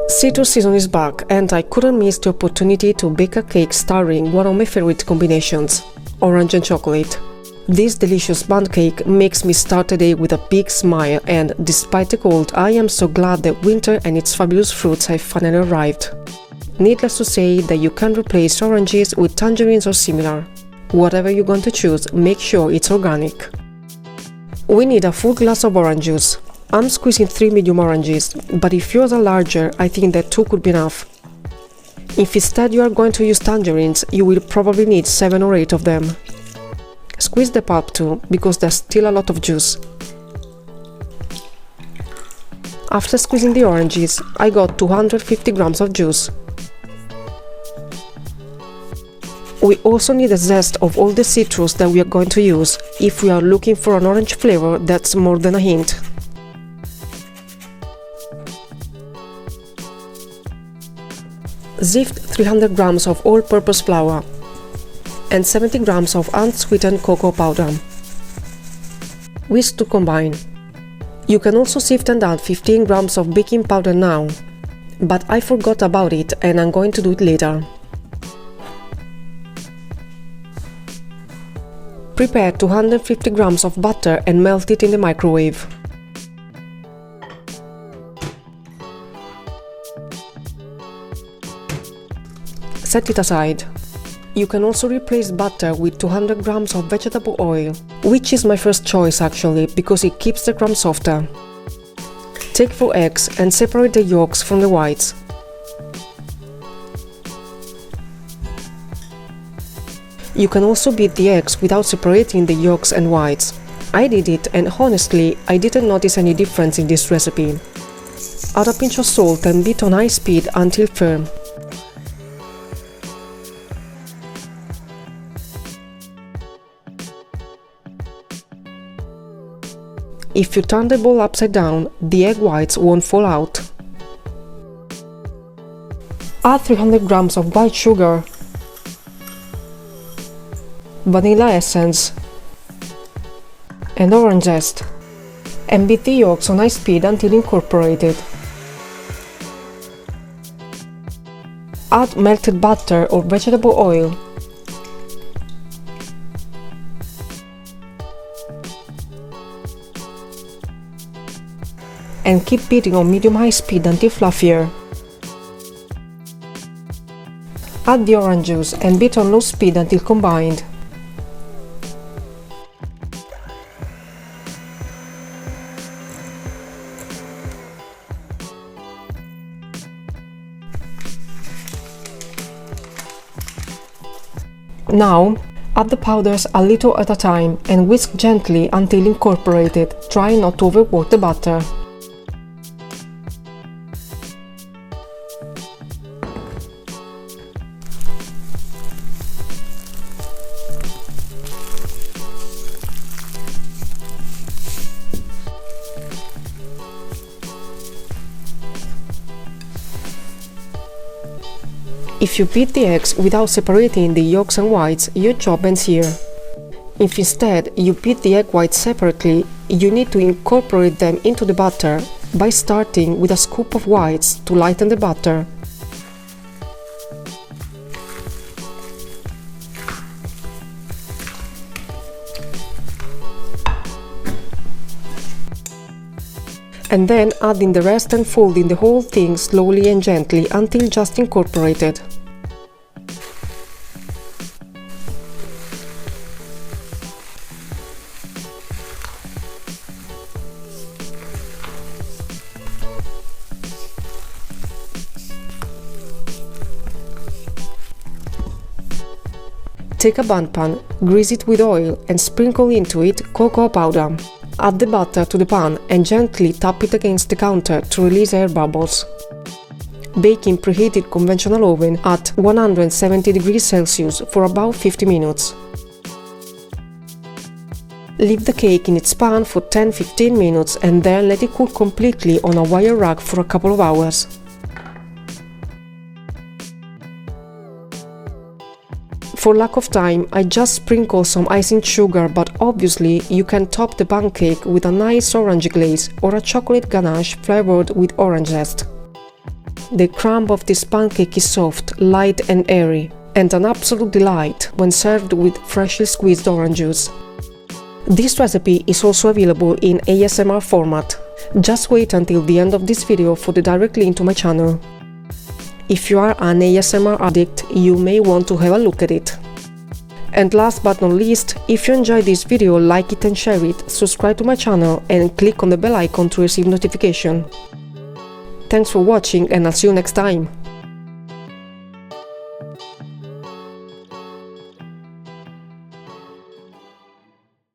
Citrus season is back, and I couldn't miss the opportunity to bake a cake starring one of my favorite combinations, orange and chocolate. This delicious bundt cake makes me start the day with a big smile, and despite the cold, I am so glad that winter and its fabulous fruits have finally arrived. Needless to say that you can replace oranges with tangerines or similar. Whatever you're going to choose, make sure it's organic. We need a full glass of orange juice. I'm squeezing 3 medium oranges, but if yours are larger, I think that 2 could be enough. If instead you are going to use tangerines, you will probably need 7 or 8 of them. Squeeze the pulp too, because there's still a lot of juice. After squeezing the oranges, I got 250 grams of juice. We also need a zest of all the citrus that we are going to use, if we are looking for an orange flavor that's more than a hint. Sift 300 grams of all-purpose flour and 70 grams of unsweetened cocoa powder. Whisk to combine. You can also sift and add 15 grams of baking powder now, but I forgot about it and I'm going to do it later. Prepare 250 grams of butter and melt it in the microwave. Set it aside. You can also replace butter with 200 grams of vegetable oil, which is my first choice actually, because it keeps the crumbs softer. Take 4 eggs and separate the yolks from the whites. You can also beat the eggs without separating the yolks and whites. I did it, and honestly, I didn't notice any difference in this recipe. Add a pinch of salt and beat on high speed until firm. If you turn the bowl upside down, the egg whites won't fall out. Add 300 grams of white sugar, vanilla essence, and orange zest, and beat the yolks on high speed until incorporated. Add melted butter or vegetable oil. And keep beating on medium-high speed until fluffier. Add the orange juice and beat on low speed until combined. Now, add the powders a little at a time and whisk gently until incorporated, trying not to overwork the butter. If you beat the eggs without separating the yolks and whites, your job ends here. If instead you beat the egg whites separately, you need to incorporate them into the butter by starting with a scoop of whites to lighten the butter. And then adding the rest and folding the whole thing slowly and gently until just incorporated. Take a bundt pan, grease it with oil and sprinkle into it cocoa powder. Add the butter to the pan and gently tap it against the counter to release air bubbles. Bake in preheated conventional oven at 170 degrees Celsius for about 50 minutes. Leave the cake in its pan for 10-15 minutes and then let it cool completely on a wire rack for a couple of hours. For lack of time, I just sprinkle some icing sugar, but obviously you can top the bundt cake with a nice orange glaze or a chocolate ganache flavored with orange zest. The crumb of this bundt cake is soft, light and airy, and an absolute delight when served with freshly squeezed orange juice. This recipe is also available in ASMR format. Just wait until the end of this video for the direct link to my channel. If you are an ASMR addict, you may want to have a look at it. And last but not least, if you enjoyed this video, like it and share it, subscribe to my channel and click on the bell icon to receive notification. Thanks for watching, and I'll see you next time.